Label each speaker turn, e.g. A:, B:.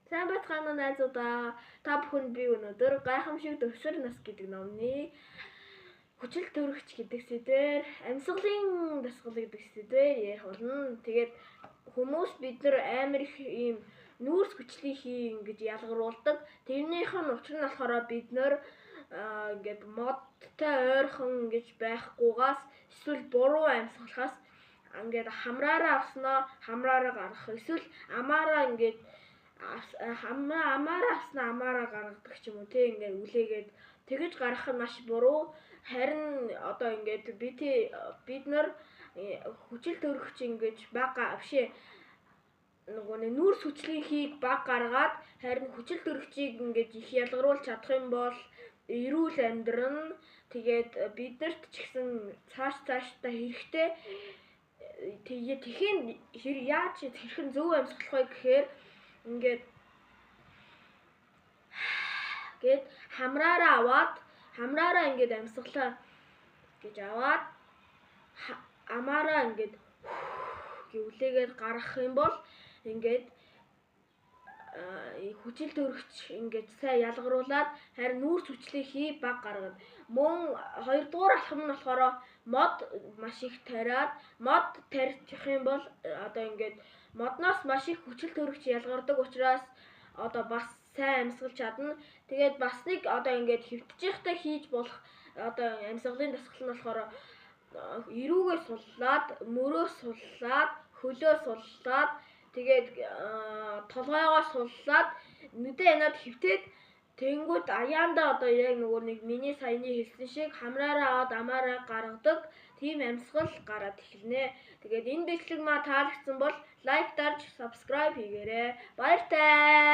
A: Сайн байцгаана уу найзуудаа. Та бүхэнд би өнөөдөр гайхамшиг төвшөр нас гэдэг номны хүчил төрөгч гэдэг сэдвээр амьсгалын дасгал гэдэг сэдвээр ярих болно. Тэгээд хүмүүс бид нар амар их ийм нүүрс хүчлийнхий ингэж ялгаруулдаг. Тэрнийх нь учир нь болохоор бид нар ингээд модтой ойрхон ингэж байхгүйгаас эсвэл буруу амьсгалахаас ингээд хамраараа авснаа хамраараа гаргах эсвэл амаараа ингээд амаараа авснаа амаараа гаргадаг ч юм уу тий ингээд үлээгээд тэгэж гаргах нь маш буруу. Харин одоо ингээд бид нар хүчил төрөгч ингэж бага бишээ нөгөө нүүрс хүчлийнхийг баг гаргаад харин хүчил төрөгчийг ингэж их ялгаруулж чадах юм бол эрүүл амьдран тэгээд биднэрт ч гэсэн цаашдаа хэрэгтэй тэгээд яаж хэрхэн зөв амьсгалах вэ гэхээр ингээд хамраараа ингээд амьсгалаа гэж аваад амаараа ингээд гэвлээгээд гаргах юм бол ингээд хүчил төрөгч ингээд сайн ялгаруулад харин нүүрс хүчлийнхий баг гаргана. Мөн хоёрдугаар алхам нь болохоор мод маш их тариад мод тарьчих юм бол одоо ингээд модноос маш их хүчил төрөгч ялгардаг учраас одоо бас сайн амьсгалж чадна. Тэгээд бас нэг одоо ингээд хэвтчихтэй хийж болох одоо амьсгалын дасгал нь болохоор эрүүгээ суллаад, мөрөө суллаад, хөлөө суллаад тэгээд толгойгоо суллаад нүдээ янаад хөвтөөд тэнгүүд аяанда одоо яг нөгөө нэг миний саяны хэлсэн шиг хамраараа аваад амаараа гаргадаг тийм амьсгал гараад эхэлнэ. Тэгээд энэ бичлэг маа таалагдсан бол лайк дарж subscribe хийгээрэй. Баяртай.